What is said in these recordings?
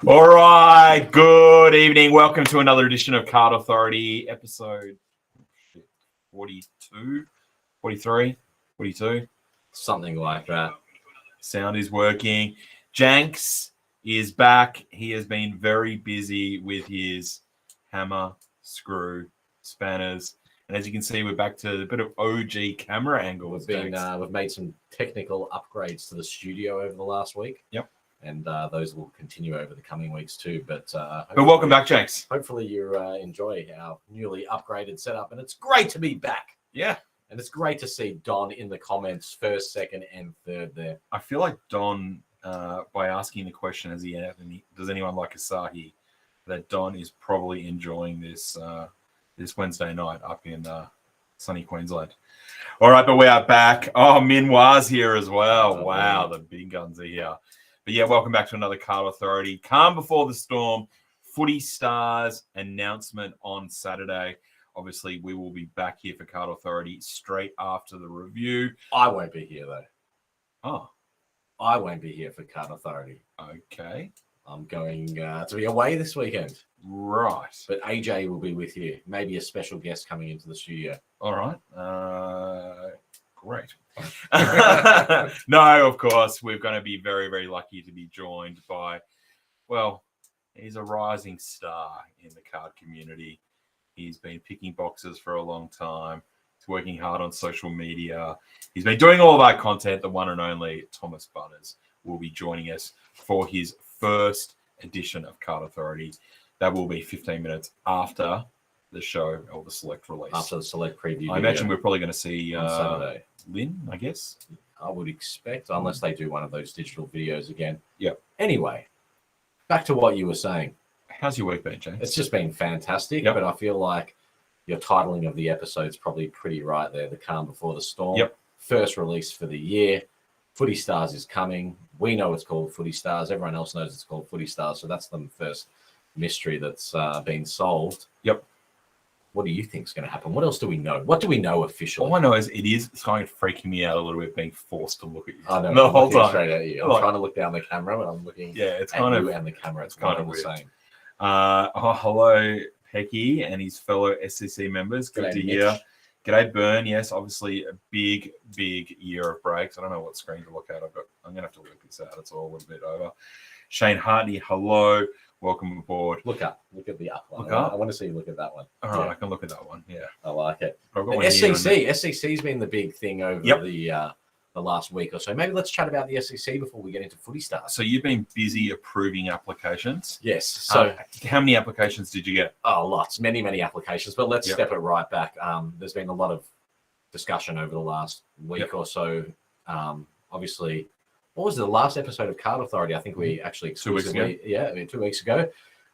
All right, good evening. Welcome to another edition of Card Authority, episode 42, 43, 42. Something like that. Sound is working. Janks is back. He has been very busy with his hammer, screw, spanners. And as you can see, we're back to a bit of OG camera angles. We've made some technical upgrades to the studio over the last week. Yep. And those will continue over the coming weeks too. But welcome back, Janks. Hopefully you enjoy our newly upgraded setup. And it's great to be back. Yeah. And it's great to see Don in the comments, first, second, and third there. I feel like Don, by asking the question, does anyone like Asahi, that Don is probably enjoying this this Wednesday night up in sunny Queensland. All right, but we are back. Oh, Minwa's here as well. Wow, the big guns are here. But yeah, welcome back to another Card Authority. Calm before the storm. Footy Stars announcement on Saturday. Obviously, we will be back here for Card Authority straight after the review. I won't be here, though. Oh. I won't be here for Card Authority. Okay. I'm going to be away this weekend. Right. But AJ will be with you. Maybe a special guest coming into the studio. All right. Great. No, of course, we're going to be very, very lucky to be joined by, well, he's a rising star in the card community. He's been picking boxes for a long time. He's working hard on social media. He's been doing all of our content. The one and only Thomas Butters will be joining us for his first edition of Card Authority. That will be 15 minutes after the show or the select release. After the select preview. I imagine we're probably going to see on Saturday. Lynn, I guess. I would expect, unless they do one of those digital videos again. Yep. Anyway, back to what you were saying. How's your week been, James? It's just been fantastic, Yep. but I feel like your titling of the episode's probably pretty right there. The calm before the storm. Yep. First release for the year. Footy Stars is coming. We know it's called Footy Stars. Everyone else knows it's called Footy Stars. So that's the first mystery that's been solved. Yep. What do you think is going to happen? What else do we know? What do we know officially? All I know is it's kind of freaking me out a little bit being forced to look at you. I know. The whole time. Straight at you. I'm trying to look down the camera and I'm looking it's at kind you of, and the camera. It's kind kind of of the weird. same. Hello, Pecky and his fellow SCC members. Good to hear. G'day, Burn. Yes, obviously a big, big year of breaks. I don't know what screen to look at. I'm going to have to work this out. It's all a little bit over. Shane Hartney, hello. Welcome aboard. Look up. Look at the up one. Look up? I want to see you look at that one. All right, I can look at that one. Yeah. I like it. I've got one SCC's been the big thing over the last week or so. Maybe let's chat about the SEC before we get into Footy Stars. So you've been busy approving applications. Yes. So how many applications did you get? Oh, lots. Many applications. But let's step it right back. There's been a lot of discussion over the last week or so. Obviously, what was the last episode of Card Authority? I think we actually 2 weeks ago. 2 weeks ago,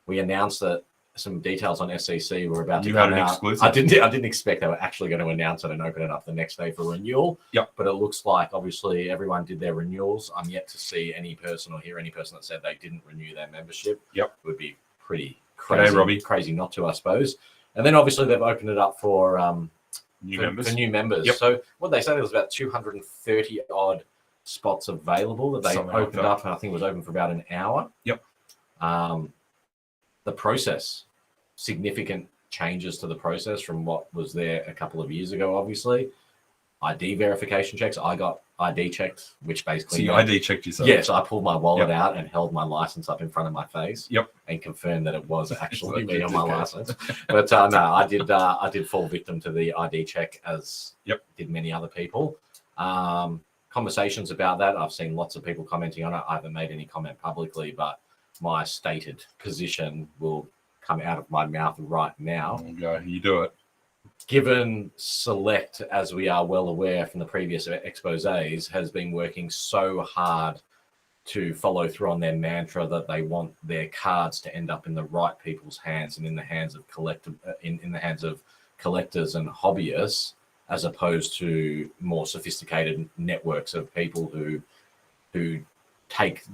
we announced that some details on SEC were about to You come had an out. exclusive. I didn't expect they were actually going to announce it and open it up the next day for renewal. Yep. But it looks like obviously everyone did their renewals. I'm yet to see any person or hear any person that said they didn't renew their membership. Yep. It would be pretty crazy. G'day, Robbie. Crazy not to, I suppose. And then obviously they've opened it up for new members. Yep. So what they said, there was about 230 odd spots available that they opened up, and I think it was open for about an hour. Yep. The process, significant changes to the process from what was there a couple of years ago, obviously. ID verification checks. I got ID checked, which basically... So you ID checked yourself? Yes, I pulled my wallet out and held my license up in front of my face. Yep. And confirmed that it was actually me on my license. But no, I did fall victim to the ID check, as did many other people. Conversations about that. I've seen lots of people commenting on it. I haven't made any comment publicly, but my stated position will come out of my mouth right now. There you go. You do it. Given Select, as we are well aware from the previous exposés, has been working so hard to follow through on their mantra that they want their cards to end up in the right people's hands and in the hands of in the hands of collectors and hobbyists, as opposed to more sophisticated networks of people who take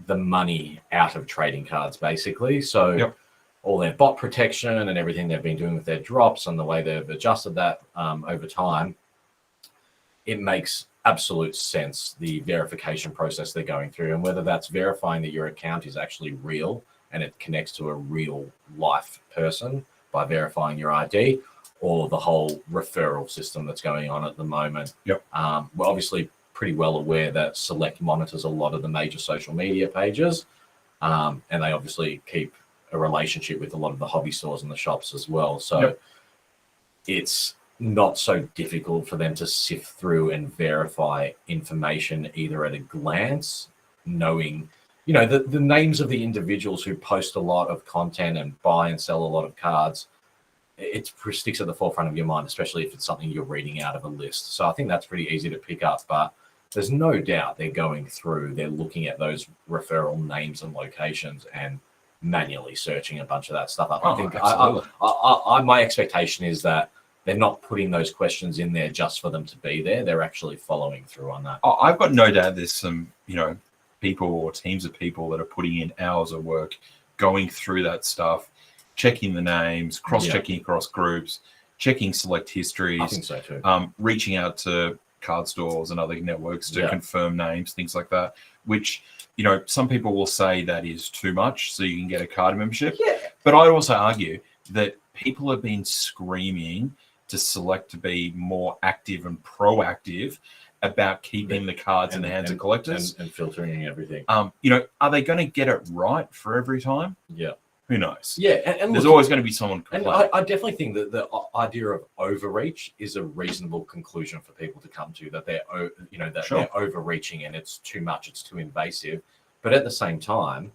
the money out of trading cards, basically. So all their bot protection and everything they've been doing with their drops and the way they've adjusted that over time, it makes absolute sense the verification process they're going through, and whether that's verifying that your account is actually real and it connects to a real life person by verifying your ID, or the whole referral system that's going on at the moment. Yep. We're obviously pretty well aware that Select monitors a lot of the major social media pages, and they obviously keep a relationship with a lot of the hobby stores and the shops as well. So it's not so difficult for them to sift through and verify information either at a glance, knowing, you know, the names of the individuals who post a lot of content and buy and sell a lot of cards. It sticks at the forefront of your mind, especially if it's something you're reading out of a list. So I think that's pretty easy to pick up, but there's no doubt they're going through, they're looking at those referral names and locations and manually searching a bunch of that stuff up. I think my expectation is that they're not putting those questions in there just for them to be there. They're actually following through on that. I've got no doubt there's some, you know, people or teams of people that are putting in hours of work, going through that stuff, checking the names, cross-checking across groups, checking select histories. I think so too. Reaching out to card stores and other networks to confirm names, things like that, which, you know, some people will say that is too much so you can get a card membership. Yeah. But I'd also argue that people have been screaming to Select to be more active and proactive about keeping the cards in the hands of collectors. And filtering everything. You know, are they going to get it right for every time? Yeah. Who knows? Yeah, and there's look, always going to be someone complaining. And I definitely think that the idea of overreach is a reasonable conclusion for people to come to, that they're, you know, that they're overreaching and it's too much, it's too invasive. But at the same time,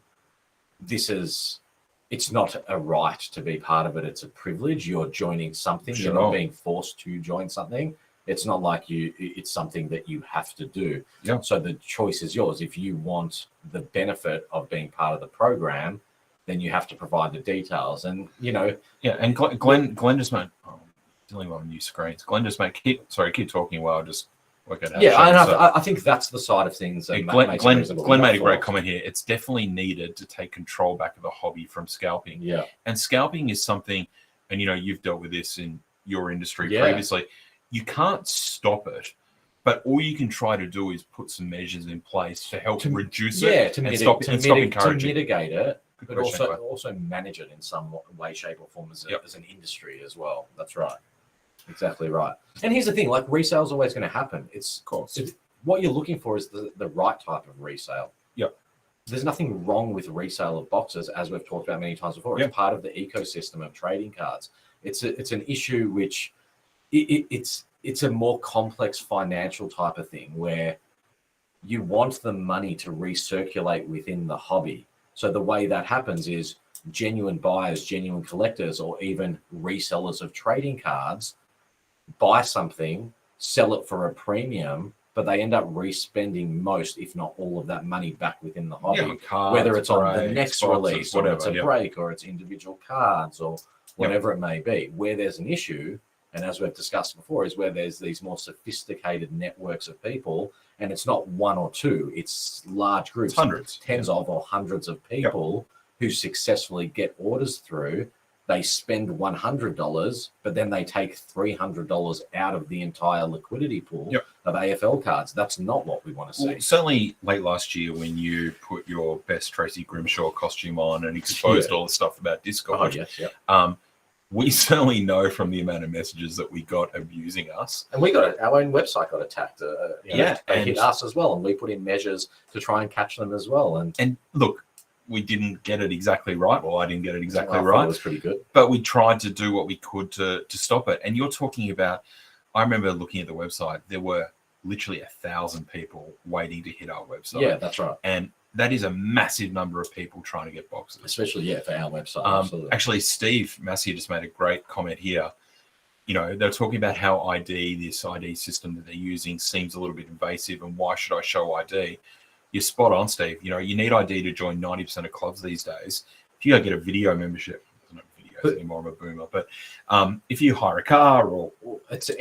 it's not a right to be part of it. It's a privilege. You're joining something. You're not being forced to join something. It's not like it's something that you have to do. Yeah. So the choice is yours. If you want the benefit of being part of the program, then you have to provide the details. And, you know. Yeah, and Glenn just made, dealing with new screens. Glenn just made, keep talking while I just work it out. Yeah, I think that's the side of things. That Glenn made a great comment here. It's definitely needed to take control back of the hobby from scalping. Yeah. And scalping is something, and, you know, you've dealt with this in your industry previously. You can't stop it, but all you can try to do is put some measures in place to help reduce it and stop encouraging. To mitigate it, but also manage it in some way, shape, or form as an industry as well. That's right. Exactly right. And here's the thing, like, resale is always going to happen. It's what you're looking for is the right type of resale. Yep. There's nothing wrong with resale of boxes, as we've talked about many times before. It's part of the ecosystem of trading cards. It's an issue which it's a more complex financial type of thing where you want the money to recirculate within the hobby. So the way that happens is genuine buyers, genuine collectors, or even resellers of trading cards buy something, sell it for a premium, but they end up re-spending most, if not all, of that money back within the hobby. Cards, whether it's on the next sponsors, release, or it's a break, or it's individual cards, or whatever it may be. Where there's an issue, and as we've discussed before, is where there's these more sophisticated networks of people, and it's not one or two, it's large groups, hundreds, tens of or hundreds of people who successfully get orders through. They spend $100, but then they take $300 out of the entire liquidity pool of AFL cards. That's not what we want to see. Well, certainly late last year when you put your best Tracy Grimshaw costume on and exposed all the stuff about Discord, we certainly know from the amount of messages that we got abusing us. And we got our own website got attacked. They hit us as well, and we put in measures to try and catch them as well. And look, we didn't get it exactly right. Well, I didn't get it exactly right. It was pretty good. But we tried to do what we could to stop it. And you're talking about, I remember looking at the website, there were literally 1,000 people waiting to hit our website. Yeah, that's right. And that is a massive number of people trying to get boxes. Especially, for our website. Absolutely. Actually, Steve Massey just made a great comment here. You know, they're talking about how this ID system that they're using seems a little bit invasive, and why should I show ID? You're spot on, Steve. You know, you need ID to join 90% of clubs these days. If you go get a video membership, there's no videos anymore, I'm a boomer, but if you hire a car or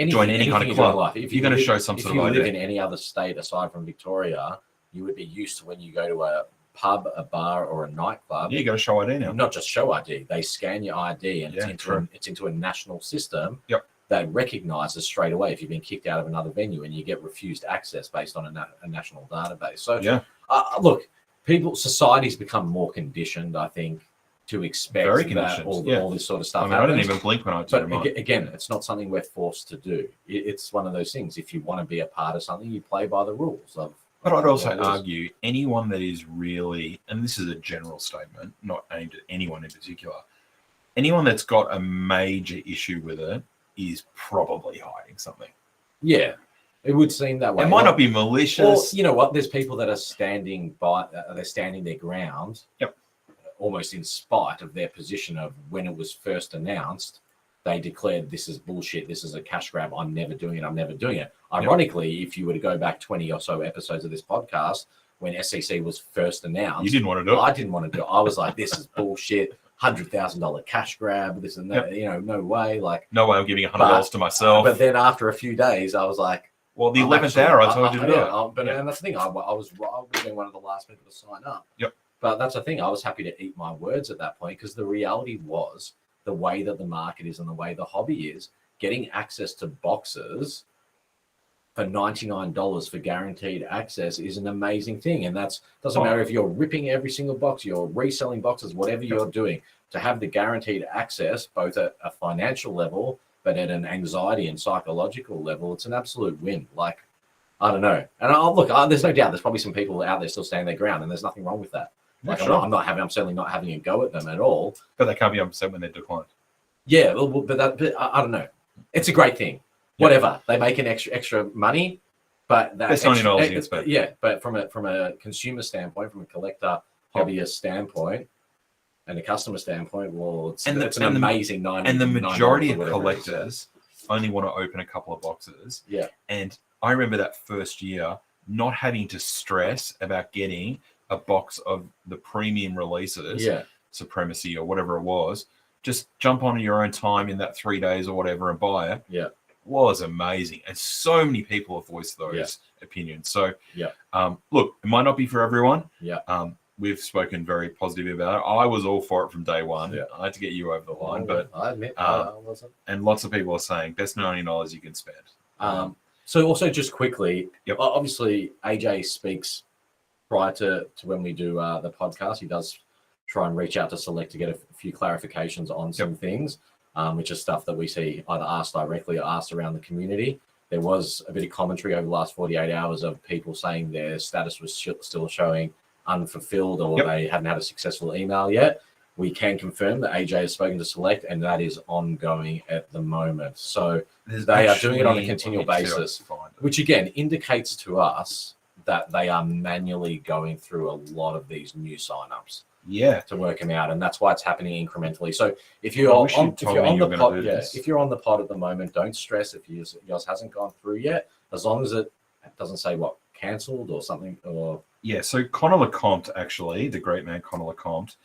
join any kind of club, if you're going to show some sort of ID. If you live in any other state aside from Victoria, you would be used to when you go to a pub, a bar, or a nightclub. Yeah, you got to show ID now. Not just show ID. They scan your ID, and it's into a national system. Yep. that recognises straight away if you've been kicked out of another venue and you get refused access based on a national database. So, look, society's become more conditioned, I think, to expect that all this sort of stuff. I mean, I didn't even blink when I took But again, it's not something we're forced to do. It's one of those things. If you want to be a part of something, you play by the rules of. But I'd also argue anyone that is really, and this is a general statement, not aimed at anyone in particular, anyone that's got a major issue with it is probably hiding something. Yeah, it would seem that way. It might not be malicious. Or, you know what? There's people that are standing their ground, almost in spite of their position of when it was first announced. They declared this is bullshit. This is a cash grab. I'm never doing it. I'm never doing it. Ironically, if you were to go back 20 or so episodes of this podcast, when SEC was first announced, you didn't want to do it. I didn't want to do it. I was like, this is bullshit. $100,000 cash grab. This and that. No way. Like, no way. I'm giving $100 to myself. But then after a few days, I was like, well, the 11th hour, I told you to do it. And that's the thing. I would have been one of the last people to sign up. Yep. But that's the thing. I was happy to eat my words at that point because the reality was the way that the market is and the way the hobby is, getting access to boxes for $99 for guaranteed access is an amazing thing. And that doesn't matter if you're ripping every single box, you're reselling boxes, whatever you're doing, to have the guaranteed access, both at a financial level, but at an anxiety and psychological level, it's an absolute win. Like, I don't know. And there's no doubt there's probably some people out there still standing their ground, and there's nothing wrong with that. Like, sure. I'm certainly not having a go at them at all. But they can't be upset when they're declined. Yeah, but I don't know. It's a great thing. Whatever, they make an extra money, but that's $90 you can spend. Yeah, but from a consumer standpoint, from a collector hobbyist standpoint, and a customer standpoint, well, it's an amazing 90. And the majority of collectors only want to open a couple of boxes. Yeah. And I remember that first year not having to stress about getting a box of the premium releases, Supremacy or whatever it was. Just jump on your own time in that 3 days or whatever and buy it. Yeah. Was amazing. And so many people have voiced those opinions. So, look, it might not be for everyone. Yeah. We've spoken very positive about it. I was all for it from day one. Yeah. I had to get you over the line, but I admit I wasn't. And lots of people are saying best $90 you can spend. So also just quickly, obviously AJ speaks prior to when we do the podcast. He does try and reach out to Select to get a few clarifications on some things, which is stuff that we see either asked directly or asked around the community. There was a bit of commentary over the last 48 hours of people saying their status was still showing unfulfilled or they hadn't had a successful email yet. We can confirm that AJ has spoken to Select and that is ongoing at the moment. So they are doing it on a continual basis, which again indicates to us that they are manually going through a lot of these new signups. To work them out, and that's why it's happening incrementally. So if you're on the pod at the moment, don't stress if yours hasn't gone through yet, as long as it doesn't say cancelled or something. Or so Connor Lecomte, actually, the great man Connor Lecomte,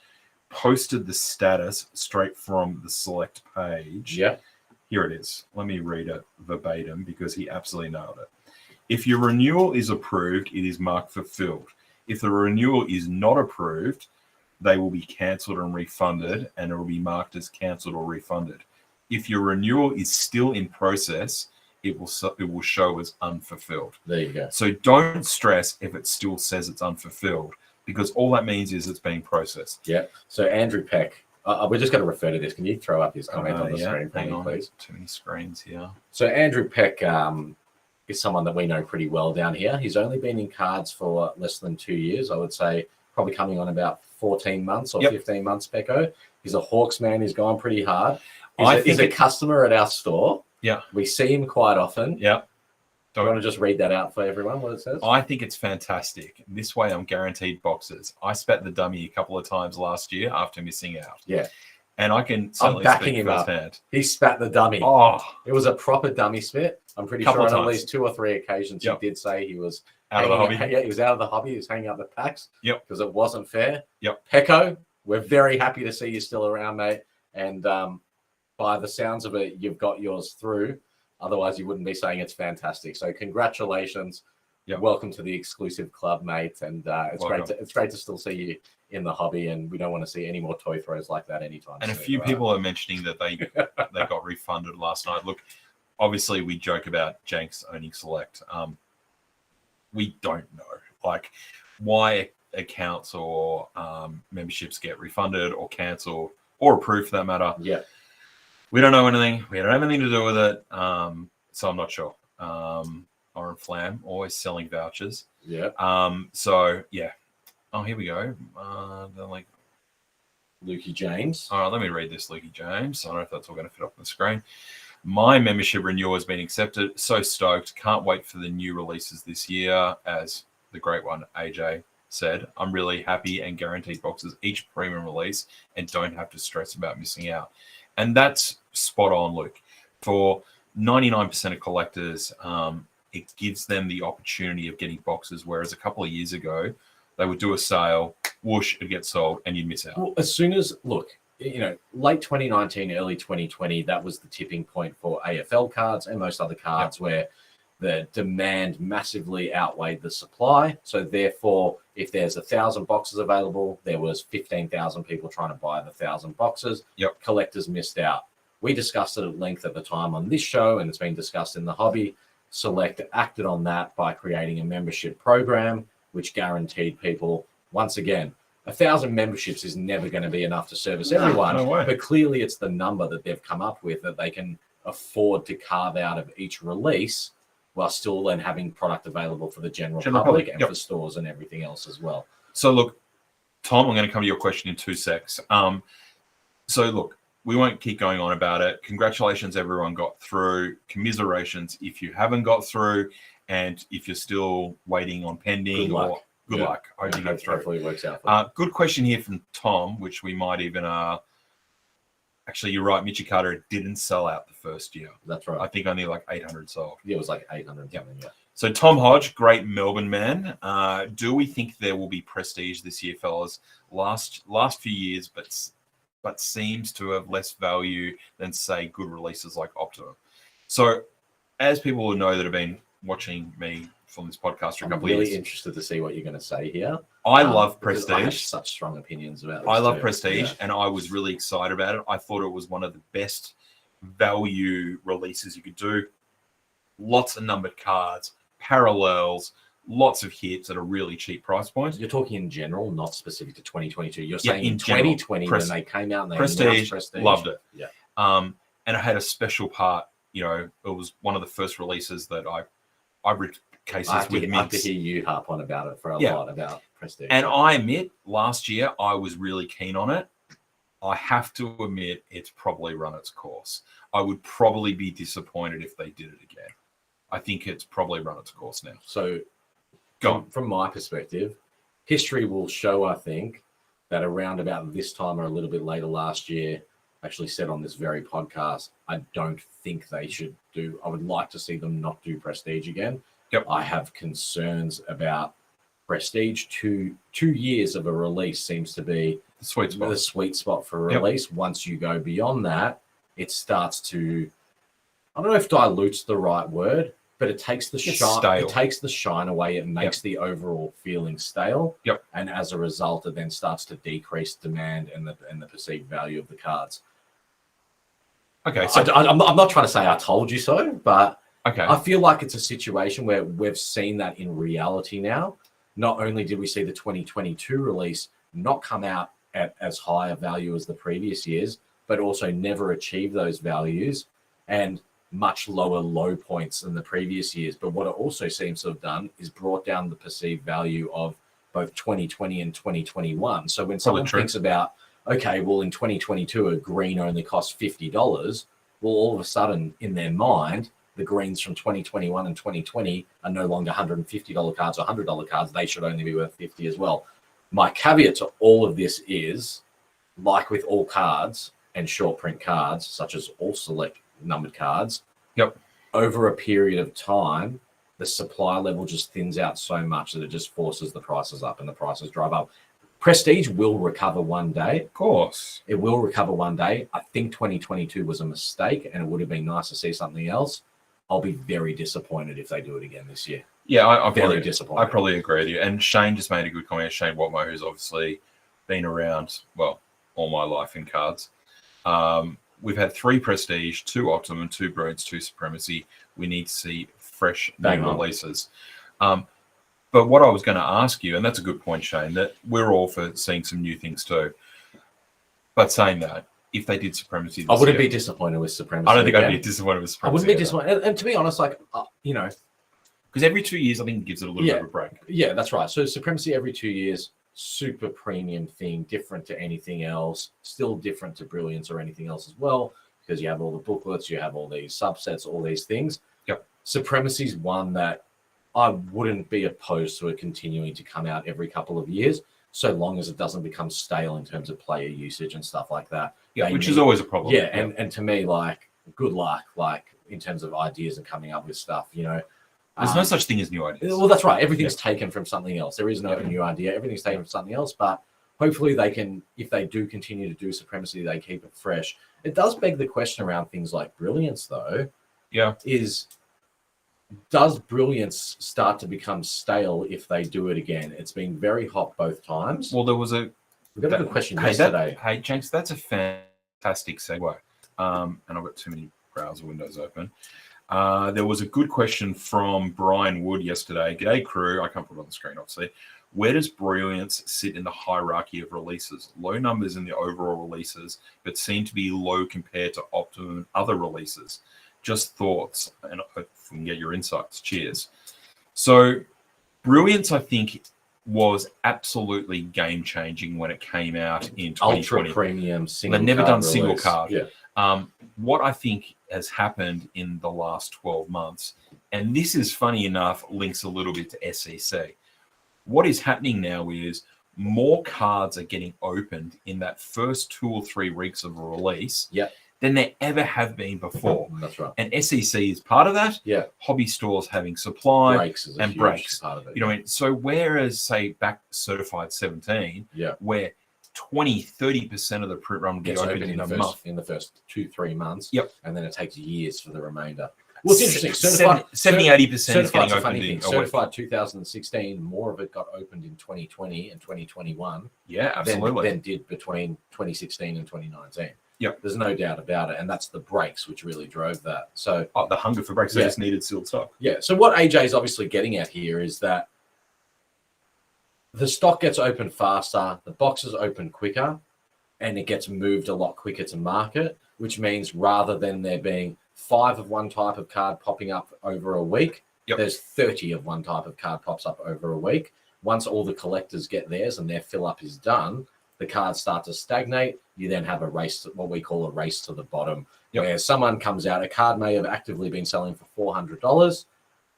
posted the status straight from the Select page. Here it is. Let me read it verbatim because he absolutely nailed it. If your renewal is approved, it is marked fulfilled. If the renewal is not approved, they will be cancelled and refunded, and it will be marked as cancelled or refunded. If your renewal is still in process, it will show as unfulfilled. There you go. So don't stress if it still says it's unfulfilled, because all that means is it's being processed. Yeah. So Andrew Peck, we're just going to refer to this. Can you throw up his comment on the screen, please? Too many screens here. So Andrew Peck is someone that we know pretty well down here. He's only been in cards for less than 2 years, I would say. Probably coming on about 14 months or 15 months, Pecco. He's a Hawks man. He's gone pretty hard. He's a customer at our store. Yeah. We see him quite often. Yeah. Do you want to just read that out for everyone, what it says? I think it's fantastic. This way I'm guaranteed boxes. I spat the dummy a couple of times last year after missing out. Yeah. And I can I'm backing him up. He spat the dummy. Oh. It was a proper dummy spit. I'm pretty sure on at least 2 or 3 occasions he did say he was out of the hobby. Yeah, he was out of the hobby. He was hanging out the packs. Yep. Because it wasn't fair. Yep. Pecco, we're very happy to see you still around, mate. And by the sounds of it, you've got yours through. Otherwise, you wouldn't be saying it's fantastic. So congratulations. Yep. Welcome to the exclusive club, mate. And it's great to still see you in the hobby. And we don't want to see any more toy throws like that anytime soon. And a few people are mentioning that they got refunded last night. Look, obviously we joke about Jenks owning Select. We don't know, like, why accounts or memberships get refunded or cancelled or approved for that matter. Yeah. We don't know anything. We don't have anything to do with it. So I'm not sure. Oren Flam, always selling vouchers. Yeah. So yeah. Oh, here we go. They're like, Lukey James. all right, let me read this, Lukey James. I don't know if that's all going to fit up on the screen. My membership renewal has been accepted. So stoked. Can't wait for the new releases this year. As the great one, AJ, said, I'm really happy and guaranteed boxes each premium release and don't have to stress about missing out. And that's spot on, Luke. For 99% of collectors, it gives them the opportunity of getting boxes, whereas a couple of years ago, they would do a sale, whoosh, it'd get sold, and you'd miss out. Well, as soon as, look, late 2019, early 2020, that was the tipping point for AFL cards and most other cards where the demand massively outweighed the supply. So therefore, if there's 1,000 boxes available, there was 15,000 people trying to buy the 1,000 boxes. Yep. Collectors missed out. We discussed it at length at the time on this show, and it's been discussed in the hobby. Select acted on that by creating a membership program, which guaranteed people, once again, 1,000 memberships is never going to be enough to service everyone. No way. But clearly it's the number that they've come up with that they can afford to carve out of each release while still then having product available for the general public and for stores and everything else as well. So look, Tom, I'm going to come to your question in 2 secs. So look, we won't keep going on about it. Congratulations, everyone got through. Commiserations if you haven't got through, and if you're still waiting on pending, good luck. I hope you get through. Hopefully it works out. Good question here from Tom, which we might even actually, you're right. Mitchie Carter didn't sell out the first year. That's right. I think only like 800 sold. Yeah, it was like 800 something. Yeah. So Tom Hodge, great Melbourne man. Do we think there will be prestige this year, fellas? Last few years, but seems to have less value than, say, good releases like Optimum. So as people will know that have been watching me from this podcast for a couple of years. I'm really interested to see what you're going to say here. I love Prestige. I have such strong opinions about this. I love Prestige, and I was really excited about it. I thought it was one of the best value releases you could do. Lots of numbered cards, parallels, lots of hits at a really cheap price point. You're talking in general, not specific to 2022. You're saying in general, 2020 when they came out and they Prestige, Prestige, loved it. Yeah. And it had a special part. It was one of the first releases that I read cases with mints. I have to hear you harp on about it for a lot about Prestige. And I admit, last year I was really keen on it. I have to admit it's probably run its course. I would probably be disappointed if they did it again. I think it's probably run its course now. So from my perspective, history will show, I think, that around about this time or a little bit later last year, actually said on this very podcast, I don't think they should do. I would like to see them not do Prestige again. Yep. I have concerns about Prestige. 2 years of a release seems to be the sweet spot for a release. Once you go beyond that, it starts to, I don't know if dilute's the right word, but it takes the shine. It takes the shine away. It makes the overall feeling stale. Yep. And as a result, it then starts to decrease demand and the perceived value of the cards. Okay, so I'm not trying to say I told you so, but okay, I feel like it's a situation where we've seen that in reality now. Not only did we see the 2022 release not come out at as high a value as the previous years, but also never achieve those values and much lower low points than the previous years. But what it also seems to have done is brought down the perceived value of both 2020 and 2021. So when someone thinks about, okay, well, in 2022, a green only costs $50. Well, all of a sudden, in their mind, the greens from 2021 and 2020 are no longer $150 cards or $100 cards. They should only be worth $50 as well. My caveat to all of this is, like with all cards and short print cards, such as all select numbered cards, over a period of time, the supply level just thins out so much that it just forces the prices up and the prices drive up. Prestige will recover one day. Of course. It will recover one day. I think 2022 was a mistake and it would have been nice to see something else. I'll be very disappointed if they do it again this year. Yeah, I'm very disappointed. I probably agree with you. And Shane just made a good comment. Shane Watmo, who's obviously been around, well, all my life in cards. we've had 3 Prestige, 2 Optimum, 2 Brilliance, 2 Supremacy. We need to see fresh new releases. But what I was going to ask you, and that's a good point, Shane, that we're all for seeing some new things too. But saying that, if they did Supremacy this I wouldn't year, be disappointed with Supremacy. I don't think I'd be disappointed with Supremacy. I wouldn't be disappointed. And to be honest, like, because every 2 years, I think it gives it a little bit of a break. Yeah, that's right. So Supremacy every 2 years, super premium thing, different to anything else, still different to Brilliance or anything else as well, because you have all the booklets, you have all these subsets, all these things. Yep. Supremacy is one that I wouldn't be opposed to it continuing to come out every couple of years, so long as it doesn't become stale in terms of player usage and stuff like that. Yeah, which is always a problem. Yeah, and to me, like, good luck, like, in terms of ideas and coming up with stuff, There's no such thing as new ideas. Well, that's right. Everything's taken from something else. There is no new idea. Everything's taken from something else. But hopefully they can, if they do continue to do Supremacy, they keep it fresh. It does beg the question around things like Brilliance, though. Yeah. Does Brilliance start to become stale if they do it again? It's been very hot both times. Well, there was we got a good question yesterday. Hey, James, that's a fantastic segue. And I've got too many browser windows open. There was a good question from Brian Wood yesterday. G'day, crew. I can't put it on the screen, obviously. Where does Brilliance sit in the hierarchy of releases? Low numbers in the overall releases, but seem to be low compared to Optimum and other releases. Just thoughts, and I hope we can get your insights. Cheers. So, Brilliance, I think, was absolutely game-changing when it came out in 2020. Ultra premium single They've never card done release. single card. Yeah. What I think has happened in the last 12 months, and this is funny enough, links a little bit to SEC. What is happening now is more cards are getting opened in that first 2 or 3 weeks of a release than there ever have been before. That's right. And SEC is part of that. Yeah. Hobby stores having supply breaks is a huge breaks. part of it. You know what I mean? So whereas, say, back certified 17, where 20-30% of the print run gets opened in a month. In the first 2-3 months. Yep. And then it takes years for the remainder. Well, it's interesting. 70-80% is getting opened in. Certified 2016, more of it got opened in 2020 and 2021. Yeah, absolutely. Than did between 2016 and 2019. Yep. There's no doubt about it. And that's the breaks which really drove that. So the hunger for breaks, they just needed sealed stock. Yeah. So what AJ is obviously getting at here is that the stock gets opened faster, the boxes open quicker, and it gets moved a lot quicker to market, which means rather than there being 5 of one type of card popping up over a week, there's 30 of one type of card pops up over a week. Once all the collectors get theirs and their fill up is done, the cards start to stagnate. You then have a race, to what we call a race to the bottom, where someone comes out, a card may have actively been selling for $400.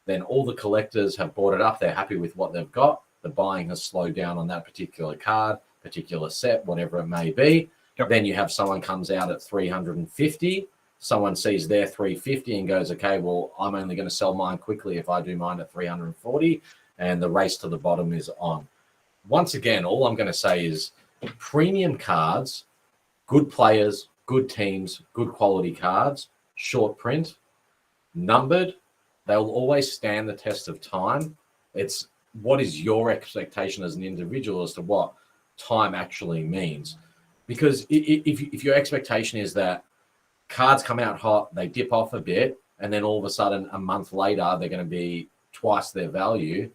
Then all the collectors have bought it up. They're happy with what they've got. The buying has slowed down on that particular card, particular set, whatever it may be. Then you have someone comes out at 350. Someone sees their 350 and goes, okay, well, I'm only going to sell mine quickly if I do mine at 340. And the race to the bottom is on. Once again, all I'm going to say is premium cards, good players, good teams, good quality cards, short print, numbered, they'll always stand the test of time. It's what is your expectation as an individual as to what time actually means? Because if your expectation is that cards come out hot, they dip off a bit, and then all of a sudden a month later they're going to be twice their value,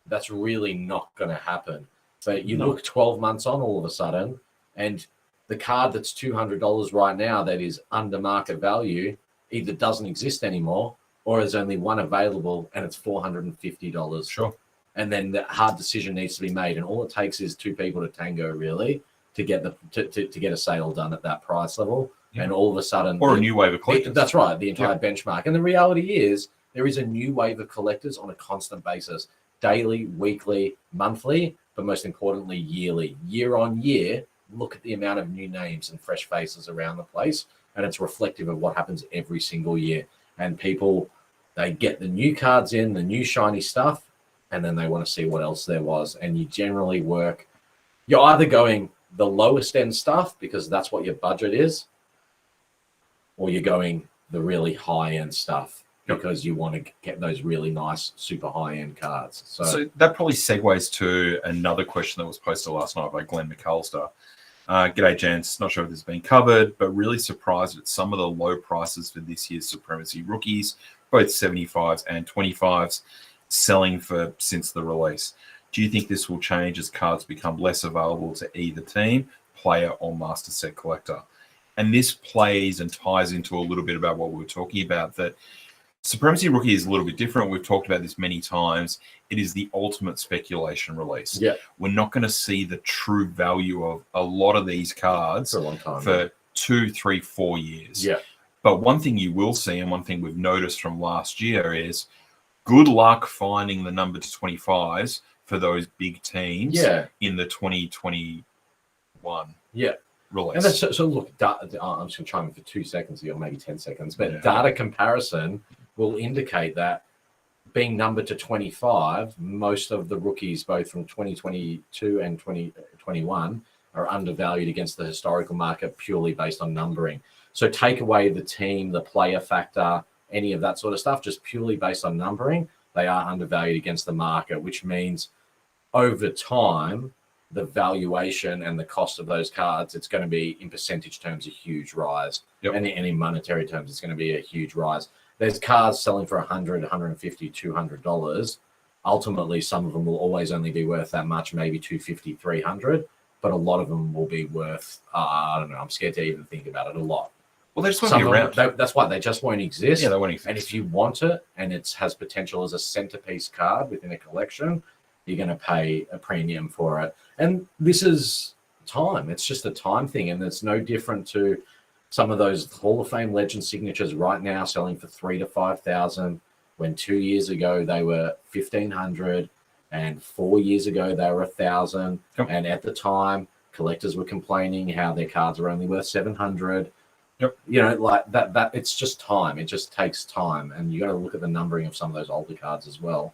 that's really not going to happen. But you look 12 months on all of a sudden, and the card that's $200 right now that is under market value either doesn't exist anymore or there's only one available and it's $450. Sure. And then the hard decision needs to be made. And all it takes is 2 people to tango, really, to get to get a sale done at that price level. And all of a sudden... Or a new wave of collectors. That's right, the entire benchmark. And the reality is there is a new wave of collectors on a constant basis, daily, weekly, monthly, but most importantly, yearly. Year on year, look at the amount of new names and fresh faces around the place, and it's reflective of what happens every single year. And people, they get the new cards in, the new shiny stuff, and then they want to see what else there was. And you generally work, you're either going the lowest end stuff because that's what your budget is, or you're going the really high end stuff because you want to get those really nice, super high end cards. So that probably segues to another question that was posted last night by Glenn McAllister. G'day, gents. Not sure if this has been covered, but really surprised at some of the low prices for this year's Supremacy rookies, both 75s and 25s, selling for since the release. Do you think this will change as cards become less available to either team, player, or master set collector? And this plays and ties into a little bit about what we were talking about, that Supremacy Rookie is a little bit different. We've talked about this many times. It is the ultimate speculation release. Yeah. We're not going to see the true value of a lot of these cards For a long time. for 2, 3, 4 years. Yeah. But one thing you will see, and one thing we've noticed from last year, is good luck finding the number to 25s for those big teams in the 2021 release. And that's, so look, I'm just going to chime in for 2 seconds here, or maybe 10 seconds, but data comparison will indicate that being numbered to 25, most of the rookies, both from 2022 and 2021, are undervalued against the historical market purely based on numbering. So take away the team, the player factor, any of that sort of stuff, just purely based on numbering, they are undervalued against the market, which means over time, the valuation and the cost of those cards, it's going to be, in percentage terms, a huge rise. And in monetary terms, it's going to be a huge rise. There's cards selling for $100, $150, $200. Ultimately, some of them will always only be worth that much, maybe $250, $300. But a lot of them will be worth, I don't know, I'm scared to even think about it, a lot. Well, they just won't be around. That's why they just won't exist. Yeah, they won't exist. And if you want it and it has potential as a centerpiece card within a collection, you're going to pay a premium for it. And this is time. It's just a time thing. And it's no different to some of those Hall of Fame legend signatures right now selling for $3,000 to $5,000, when 2 years ago they were $1,500 and 4 years ago they were $1,000. And at the time, collectors were complaining how their cards are only worth $700. You know, like that it's just time. It just takes time. And you got to look at the numbering of some of those older cards as well.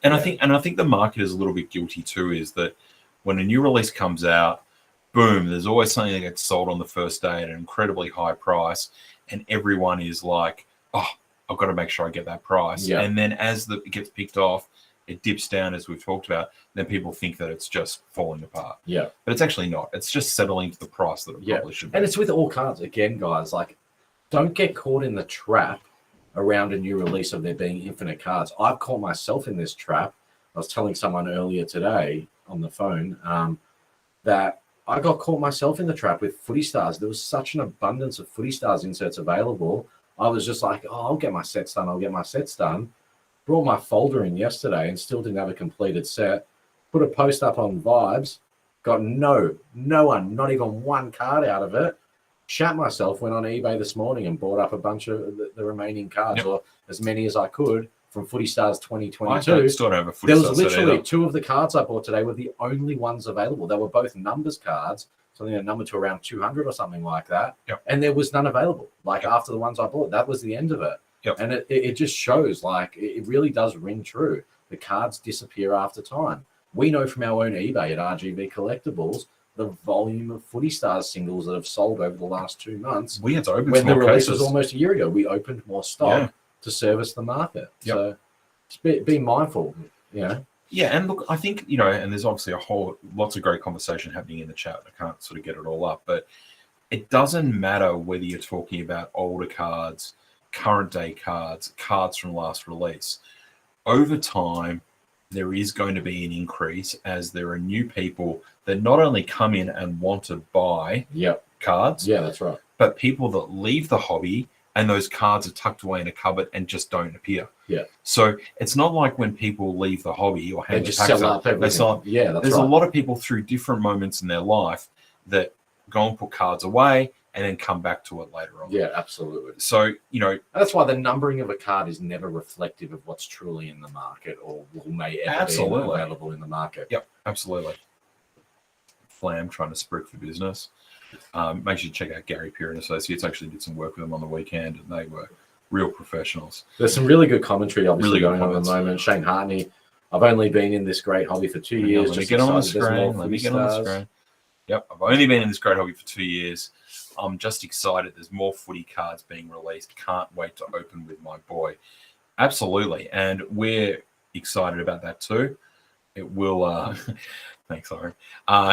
And I think the market is a little bit guilty too, is that when a new release comes out, boom, there's always something that gets sold on the first day at an incredibly high price, and everyone is like, oh, I've got to make sure I get that price. And then as it gets picked off, it dips down, as we've talked about, then people think that it's just falling apart. But it's actually not. It's just settling to the price that it probably should be. And it's with all cards. Again, guys, like, don't get caught in the trap around a new release of there being infinite cards. I've caught myself in this trap. I was telling someone earlier today on the phone that I got caught myself in the trap with Footy Stars. There was such an abundance of Footy Stars inserts available. I was just like, oh, I'll get my sets done. Brought my folder in yesterday and still didn't have a completed set. Put a post up on Vibes. Got no one, not even one card out of it. Shat myself, went on eBay this morning and bought up a bunch of the remaining cards, or as many as I could, from Footy Stars 2022. I still don't have a Footy There was Stars set literally either. 2 of the cards I bought today were the only ones available. They were both numbers cards, something a number to around 200 or something like that. And there was none available. Like after the ones I bought, that was the end of it. And it just shows, like, it really does ring true. The cards disappear after time. We know from our own eBay at RGB Collectibles the volume of Footy Stars singles that have sold over the last 2 months. We had to open when the release cases. was almost a year ago. We opened more stock to service the market. So just be mindful, you know. Yeah, and look, I think, you know, and there's obviously lots of great conversation happening in the chat. I can't sort of get it all up, but it doesn't matter whether you're talking about older cards, current day cards, cards from last release. Over time, there is going to be an increase as there are new people that not only come in and want to buy cards, that's right, but people that leave the hobby and those cards are tucked away in a cupboard and just don't appear. So it's not like when people leave the hobby or hang just the packs sell up, up everything. they sell. That's There's right. a lot of people through different moments in their life that go and put cards away and then come back to it later on. Absolutely. So, you know, that's why the numbering of a card is never reflective of what's truly in the market or may ever be available in the market. Absolutely. Flam trying to spruik for business. Make sure you check out Gary Peer and Associates. Actually did some work with them on the weekend, and they were real professionals. There's some really good commentary, obviously, Really good going on at the moment. Shane Hartney, I've only been in this great hobby for 2 years. Let me get on the screen. Yep, I've only been in this great hobby for 2 years. I'm just excited. There's more footy cards being released. Can't wait to open with my boy. Absolutely. And we're excited about that too. it will. Thanks, Lauren.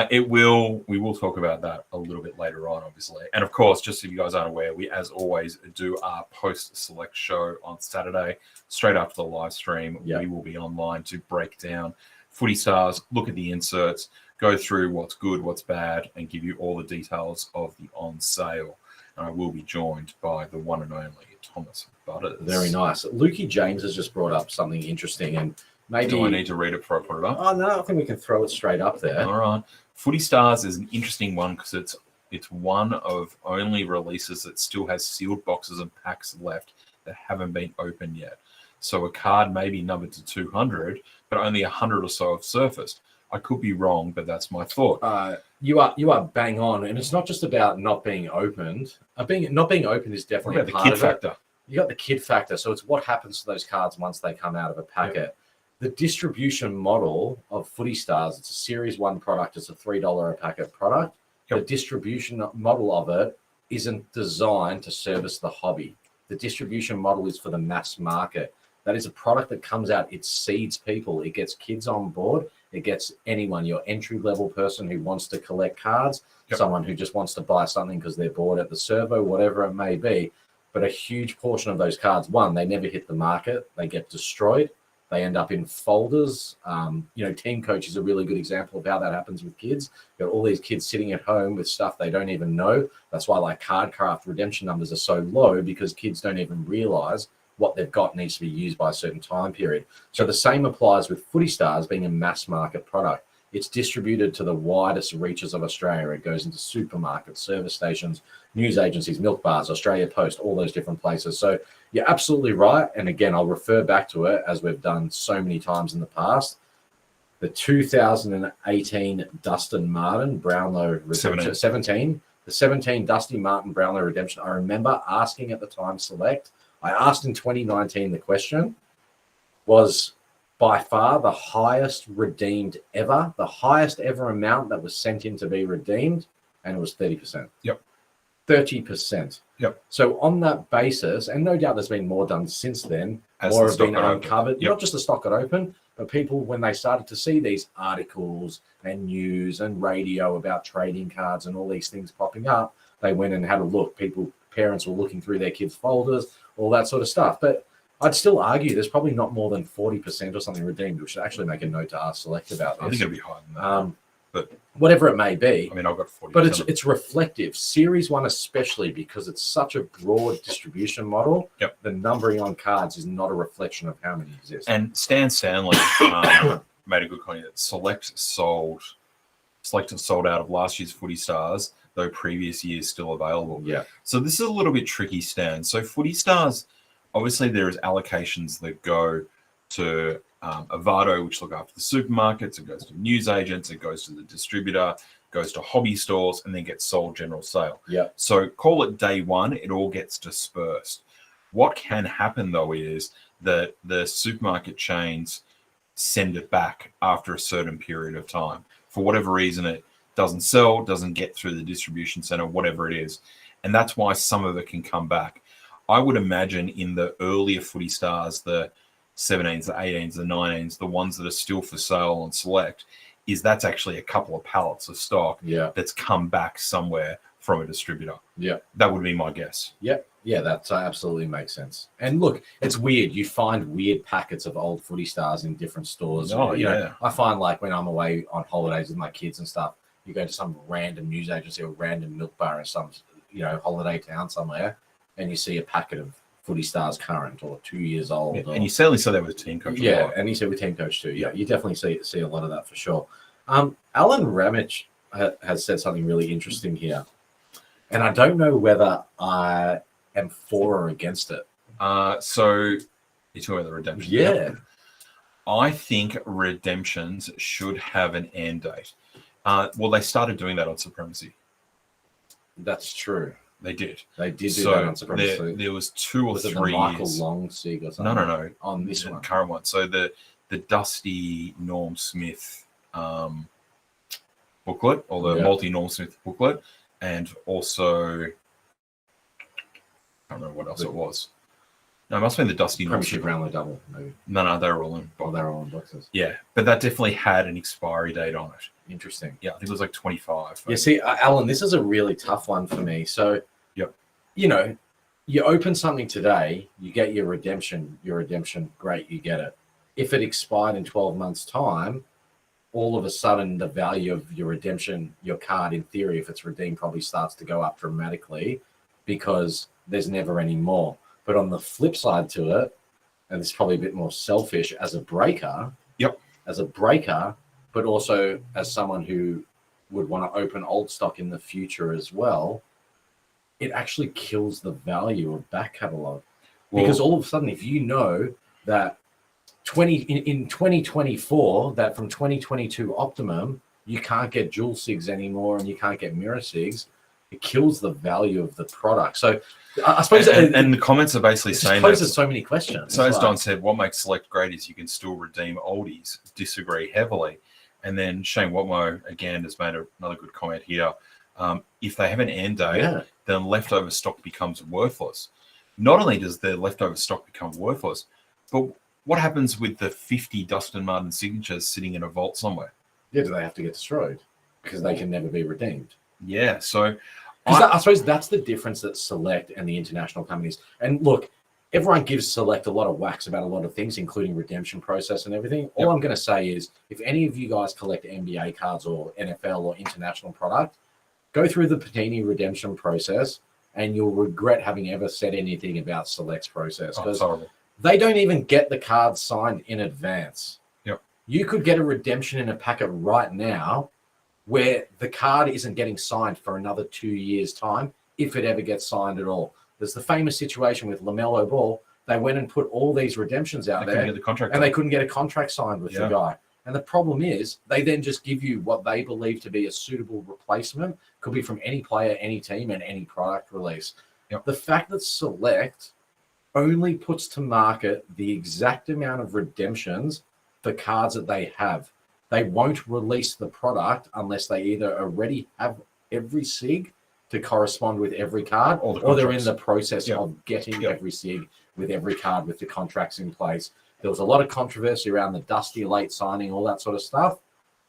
We will talk about that a little bit later on, obviously. And of course, just if you guys aren't aware, we, as always, do our post-select show on Saturday, straight after the live stream. Yeah. We will be online to break down Footy Stars, look at the inserts, go through what's good, what's bad, and give you all the details of the on sale. And I will be joined by the one and only Thomas Butters. Very nice. Lukey James has just brought up something interesting, and maybe do I need to read it before I put it up? Oh no, I think we can throw it straight up there. All right. Footy Stars is an interesting one because it's one of only releases that still has sealed boxes and packs left that haven't been opened yet. So a card may be numbered to 200, but only 100 or so have surfaced. I could be wrong, but that's my thought. You are bang on, and it's not just about not being opened. Not being opened is definitely What about the kid factor? You got the kid factor, so it's what happens to those cards once they come out of a packet. Yep. The distribution model of Footy Stars, it's a Series 1 product. It's a $3 a packet product. Yep. The distribution model of it isn't designed to service the hobby. The distribution model is for the mass market. That is a product that comes out. It seeds people. It gets kids on board. It gets anyone, your entry-level person who wants to collect cards, yep. Someone who just wants to buy something because they're bored at the servo, whatever it may be. But a huge portion of those cards, one, they never hit the market. They get destroyed. They end up in folders. Team Coach is a really good example of how that happens with kids. You've got all these kids sitting at home with stuff they don't even know. That's why like Cardcraft redemption numbers are so low, because kids don't even realize what they've got needs to be used by a certain time period. So the same applies with Footy Stars being a mass market product. It's distributed to the widest reaches of Australia. It goes into supermarkets, service stations, news agencies, milk bars, Australia Post, all those different places. So you're absolutely right. And again, I'll refer back to it as we've done so many times in the past. The 2018 Dustin Martin Brownlow Redemption, 17. The 17 Dusty Martin Brownlow Redemption. I remember asking at the time select. I asked in 2019, the question was by far the highest redeemed ever, the highest ever amount that was sent in to be redeemed, and it was 30%. Yep. 30%. Yep. So on that basis, and no doubt there's been more done since then, as more have been uncovered, yep. Not just the stock got open, but people, when they started to see these articles and news and radio about trading cards and all these things popping up, they went and had a look. Parents were looking through their kids' folders, all that sort of stuff. But I'd still argue there's probably not more than 40% or something redeemed. We should actually make a note to ask Select about this. I think it'll be higher than that. But whatever it may be. I mean, I've got 40%. But it's reflective. Series 1 especially, because it's such a broad distribution model. Yep. The numbering on cards is not a reflection of how many exist. And Stan Stanley made a good comment that Select sold out of last year's Footy Stars, though previous years still available. Yeah. So this is a little bit tricky, Stan. So Footy Stars, obviously there is allocations that go to Avado, which look after the supermarkets. It goes to news agents. It goes to the distributor. Goes to hobby stores, and then gets sold general sale. Yeah. So call it day one. It all gets dispersed. What can happen though is that the supermarket chains send it back after a certain period of time. For whatever reason, it doesn't sell, doesn't get through the distribution center, whatever it is. And that's why some of it can come back. I would imagine in the earlier Footy Stars, the 17s, the 18s, the 19s, the ones that are still for sale on Select, that's actually a couple of pallets of stock that's come back somewhere from a distributor. Yeah. That would be my guess. Yep. Yeah, that absolutely makes sense. And look, it's weird. You find weird packets of old Footy Stars in different stores. Oh, you yeah. know, I find like when I'm away on holidays with my kids and stuff, you go to some random news agency or random milk bar in some, holiday town somewhere, and you see a packet of Footy Stars current or 2 years old. Yeah, and you certainly saw that with Team Coach. Yeah, and you see with Team Coach too. Yeah, you definitely see a lot of that for sure. Alan Ramage has said something really interesting here, and I don't know whether I am for or against it. So you're talking about the redemption? Yeah. I think redemptions should have an end date. Well, they started doing that on Supremacy. That's true. They did. They did do that on Supremacy. There was 2 or 3 years. Michael Longsig or something? No. On this one. Current one. So the Dusty Norm Smith booklet, or the multi-Norm Smith booklet, and also I don't know what else it was. No, it must have been the Dusty Premiership Super. Brownlow double, maybe. No, they were all in. Oh, they're all in boxes. Yeah, but that definitely had an expiry date on it. Interesting. Yeah, I think it was like 25. Yeah, see, Alan, this is a really tough one for me. So, Yep. you know, you open something today, you get your redemption, great, you get it. If it expired in 12 months' time, all of a sudden the value of your redemption, your card, in theory, if it's redeemed, probably starts to go up dramatically because there's never any more. But on the flip side to it, and it's probably a bit more selfish as a breaker, but also as someone who would want to open old stock in the future as well, it actually kills the value of back catalog. Because all of a sudden, if you know that in 2024, that from 2022 Optimum, you can't get dual SIGs anymore and you can't get mirror SIGs, it kills the value of the product. So I suppose... And the comments are basically saying that... It poses so many questions. So as Don said, what makes Select great is you can still redeem oldies. Disagree heavily. And then Shane Watmo, again, has made another good comment here. If they have an end date, then leftover stock becomes worthless. Not only does the leftover stock become worthless, but what happens with the 50 Dustin Martin signatures sitting in a vault somewhere? Yeah, do they have to get destroyed? Because they can never be redeemed. Yeah, so... I suppose that's the difference that Select and the international companies... And look, everyone gives Select a lot of wax about a lot of things, including redemption process and everything. All I'm going to say is, if any of you guys collect NBA cards or NFL or international product, go through the Panini redemption process and you'll regret having ever said anything about Select's process. Because they don't even get the cards signed in advance. Yep. You could get a redemption in a packet right now where the card isn't getting signed for another 2 years' time, if it ever gets signed at all. There's the famous situation with LaMelo Ball. They went and put all these redemptions out there, and they couldn't get a contract signed with the guy. And the problem is, they then just give you what they believe to be a suitable replacement. Could be from any player, any team, and any product release. Yep. The fact that Select only puts to market the exact amount of redemptions for cards that they have. They won't release the product unless they either already have every SIG to correspond with every card, or they're in the process of getting every SIG with every card with the contracts in place. There was a lot of controversy around the Dusty late signing, all that sort of stuff.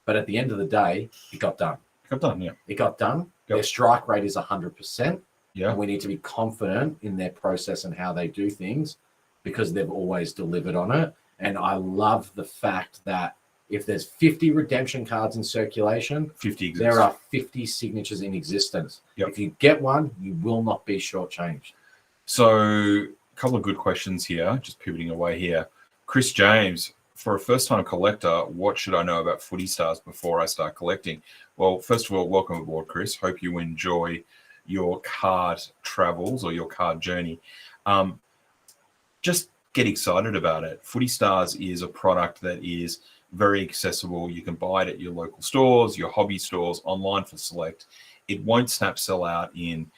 But at the end of the day, it got done. It got done. Their strike rate is 100%. Yeah. And we need to be confident in their process and how they do things because they've always delivered on it. And I love the fact that if there's 50 redemption cards in circulation, 50 exists. There are 50 signatures in existence. Yep. If you get one, you will not be shortchanged. So a couple of good questions here, just pivoting away here. Chris James, for a first-time collector, what should I know about Footy Stars before I start collecting? Well, first of all, welcome aboard, Chris. Hope you enjoy your card travels or your card journey. Just get excited about it. Footy Stars is a product that is very accessible. You can buy it at your local stores, your hobby stores, online for Select. It won't snap sell out in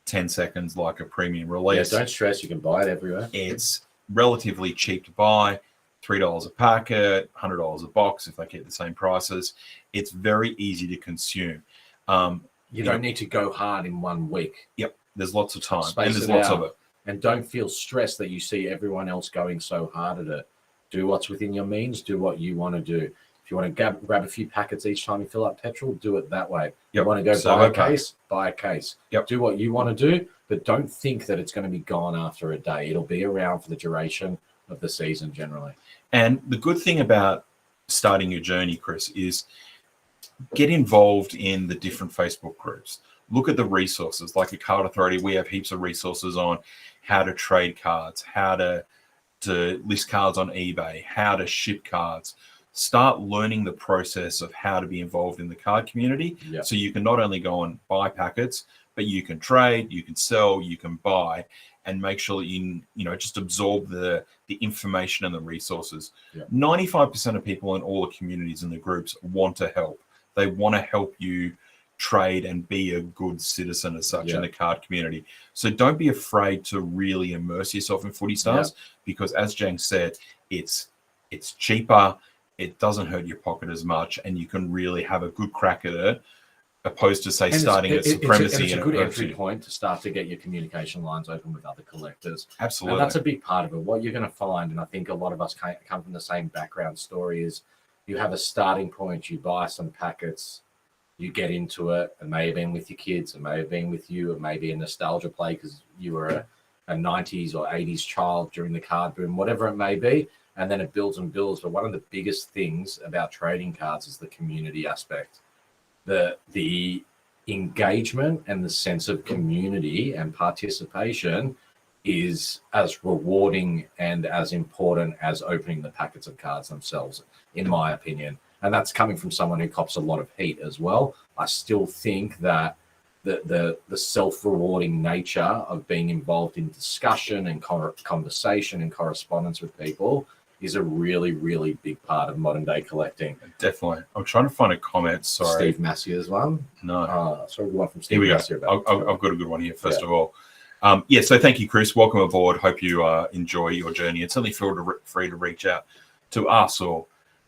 10 seconds like a premium release. Yeah, don't stress. You can buy it everywhere. It's relatively cheap to buy, $3 a packet, $100 a box if they keep the same prices. It's very easy to consume. You don't need to go hard in 1 week. Yep, the's lots of time. Space and there's it lots out. of it. And don't feel stressed that you see everyone else going so hard at it. Do what's within your means. Do what you want to do. If you want to grab a few packets each time you fill up petrol, do it that way. You want to go buy a case. Yep. Do what you want to do, but don't think that it's going to be gone after a day. It'll be around for the duration of the season generally. And the good thing about starting your journey, Chris, is get involved in the different Facebook groups. Look at the resources. Like a Card Authority, we have heaps of resources on how to trade cards, how to list cards on eBay, how to ship cards. Start learning the process of how to be involved in the card community. Yep. So you can not only go and buy packets, but you can trade, you can sell, you can buy, and make sure that you just absorb the information and the resources. Yep. 95% of people in all the communities and the groups want to help. They want to help you trade and be a good citizen as such in the card community. So don't be afraid to really immerse yourself in Footy Stars because, as Jang said, it's cheaper, it doesn't hurt your pocket as much, and you can really have a good crack at it opposed to say And starting at Supremacy. It's a and good Footy. entry point to start to get your communication lines open with other collectors. Absolutely. And that's a big part of it. What you're going to find, and I think a lot of us come from the same background story, is you have a starting point, you buy some packets, you get into it. It may have been with your kids, it may have been with you, it may be a nostalgia play because you were a 90s or 80s child during the card boom, whatever it may be. And then it builds and builds. But one of the biggest things about trading cards is the community aspect. The engagement and the sense of community and participation is as rewarding and as important as opening the packets of cards themselves, in my opinion. And that's coming from someone who cops a lot of heat as well. I still think that the self-rewarding nature of being involved in discussion and conversation and correspondence with people is a really, really big part of modern day collecting. Definitely. I'm trying to find a comment. Sorry. Steve Massier's one. No. Sorry, one from Steve Massier. I've got a good one here, first of all. So thank you, Chris. Welcome aboard. Hope you enjoy your journey. It's only free to reach out to us or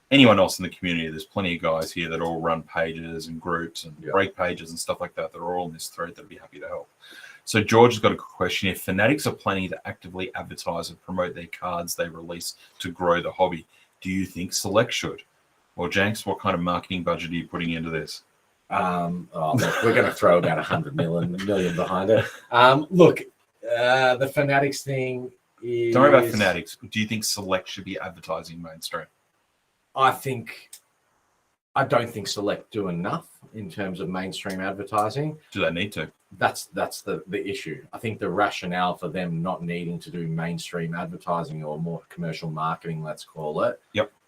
anyone else in the community. There's plenty of guys here that all run pages and groups and break pages and stuff like that are all in this thread that'd be happy to help. So George has got a question. If Fanatics are planning to actively advertise and promote their cards they release to grow the hobby, do you think Select should? Well, Janks, what kind of marketing budget are you putting into this? Look, we're going to throw about 100 million behind it. The Fanatics thing is... Don't worry about Fanatics. Do you think Select should be advertising mainstream? I don't think Select do enough in terms of mainstream advertising. Do they need to? That's the issue. I think the rationale for them not needing to do mainstream advertising or more commercial marketing, let's call it,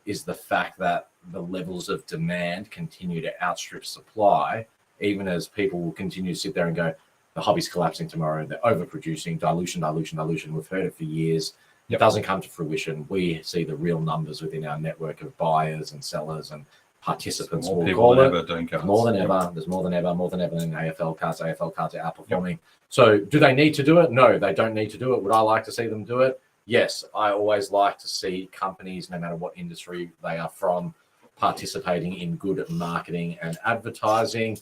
is the fact that the levels of demand continue to outstrip supply, even as people will continue to sit there and go, the hobby's collapsing tomorrow, they're overproducing, dilution. We've heard it for years. It doesn't come to fruition. We see the real numbers within our network of buyers and sellers and participants. More people than ever doing cards. More than ever. There's more than ever in AFL cards. AFL cards are outperforming. So do they need to do it? No, they don't need to do it. Would I like to see them do it? Yes, I always like to see companies, no matter what industry they are from, participating in good marketing and advertising.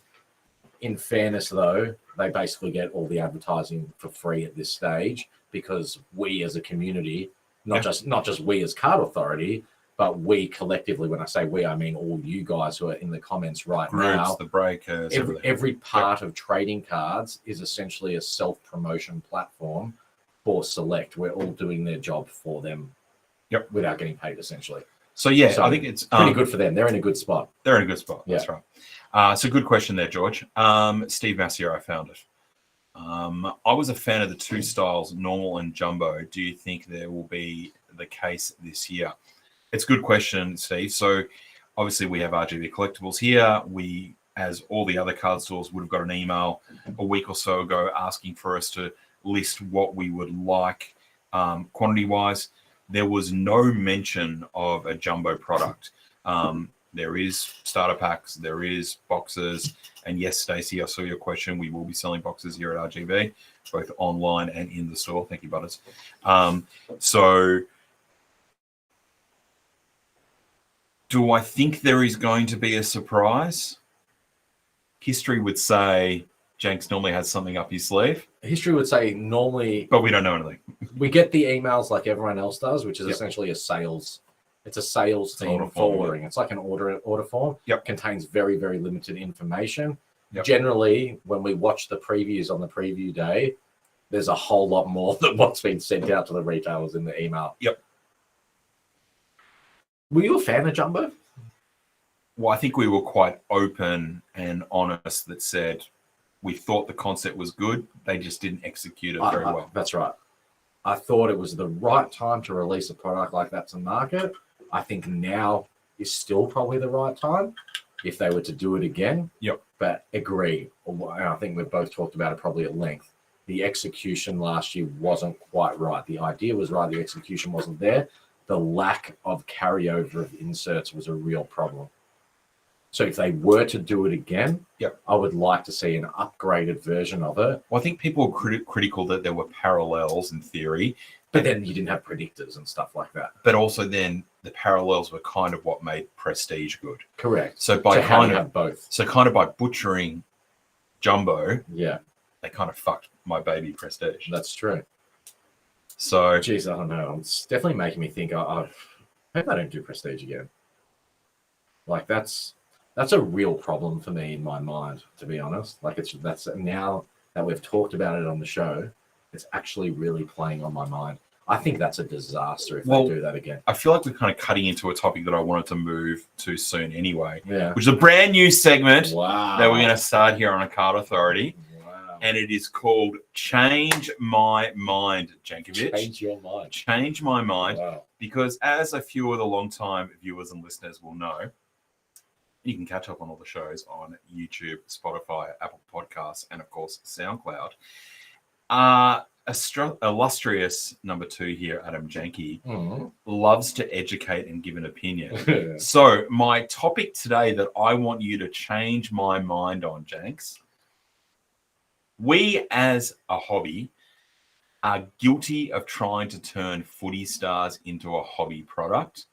In fairness, though, they basically get all the advertising for free at this stage because we as a community, not just we as Card Authority, but we collectively, when I say we, I mean all you guys who are in the comments right now. The breakers, every part of trading cards is essentially a self-promotion platform for Select. We're all doing their job for them without getting paid, essentially. So I think it's pretty good for them. They're in a good spot. That's right. So good question there, George. Steve Massier, I found it. I was a fan of the two styles, normal and jumbo. Do you think there will be the case this year? It's a good question, Steve. So obviously we have RGB Collectibles here. We, as all the other card stores, would have got an email a week or so ago asking for us to list what we would like quantity-wise. There was no mention of a jumbo product. There is starter packs, there is boxes. And yes, Stacey, I saw your question. We will be selling boxes here at RGB, both online and in the store. Thank you, Butters. Do I think there is going to be a surprise? History would say Jenks normally has something up his sleeve. History would say normally... But we don't know anything. We get the emails like everyone else does, which is essentially a sales... It's a sales team forwarding. It's like an order form. Contains very, very limited information. Generally, when we watch the previews on the preview day, there's a whole lot more than what's been sent out to the retailers in the email. Were you a fan of Jumbo? Well, I think we were quite open and honest that said we thought the concept was good. They just didn't execute it very well. That's right. I thought it was the right time to release a product like that to market. I think now is still probably the right time if they were to do it again. But agree. I think we've both talked about it probably at length. The execution last year wasn't quite right. The idea was right. The execution wasn't there. The lack of carryover of inserts was a real problem. So if they were to do it again, I would like to see an upgraded version of it. Well, I think people were critical that there were parallels in theory. But then you didn't have predictors and stuff like that. But also then the parallels were kind of what made Prestige good. Correct. So by have both. So kind of by butchering jumbo, Yeah, they kind of fucked my baby Prestige. that's true. So, Jeez, I don't know. It's definitely making me think. I hope I don't do Prestige again. Like that's a real problem for me in my mind, to be honest. Like that's now that we've talked about it on the show, it's actually really playing on my mind. I think that's a disaster if they do that again. I feel like we're kind of cutting into a topic that I wanted to move to soon anyway, Yeah. which is a brand new segment Wow. that we're going to start here on A Card Authority. Wow. And it is called Change My Mind, Jankovic. Change your mind. Change my mind. Wow. Because as a few of the long-time viewers and listeners will know, you can catch up on all the shows on YouTube, Spotify, Apple Podcasts, and, of course, SoundCloud. Illustrious number 2 here, Adam Janke, loves to educate and give an opinion. So my topic today that I want you to change my mind on, Janks, we as a hobby are guilty of trying to turn footy stars into a hobby product.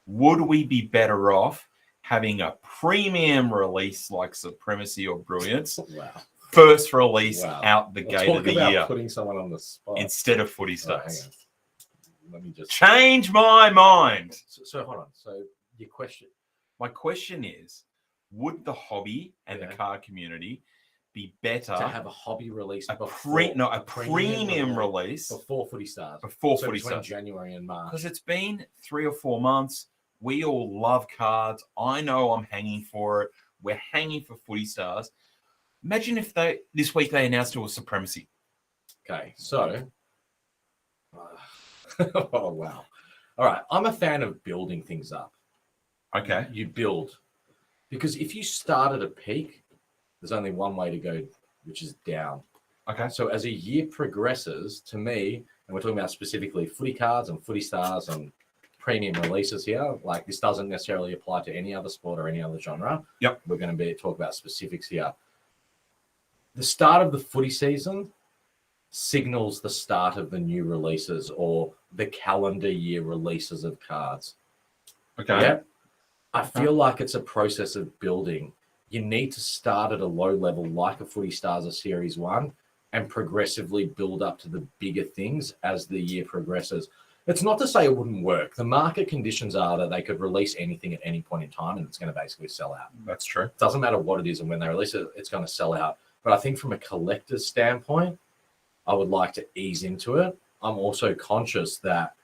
Would we be better off having a premium release like Supremacy or Brilliance? Wow. First release out the gate of the year, putting someone on the spot instead of footy stars. Let me just change my mind. So hold on. So your question. My question is, would the hobby and the card community be better to have a hobby release a premium release before footy stars? Before footy stars, January and March. Because it's been 3 or 4 months. We all love cards. I know I'm hanging for it. We're hanging for footy stars. Imagine if this week they announced it was Supremacy. Okay, so oh wow. All right, I'm a fan of building things up. Okay. You build. Because if you start at a peak, there's only one way to go, which is down. Okay. So as a year progresses, to me, and we're talking about specifically footy cards and footy stars and premium releases here, like this doesn't necessarily apply to any other sport or any other genre. Yep. We're going to talk about specifics here. The start of the footy season signals the start of the new releases or the calendar year releases of cards. Okay. Yeah. I feel like it's a process of building. You need to start at a low level like a Footy Stars or Series 1 and progressively build up to the bigger things as the year progresses. It's not to say it wouldn't work. The market conditions are that they could release anything at any point in time and it's going to basically sell out. That's true. It doesn't matter what it is and when they release it, it's going to sell out. But I think from a collector's standpoint, I would like to ease into it. I'm also conscious that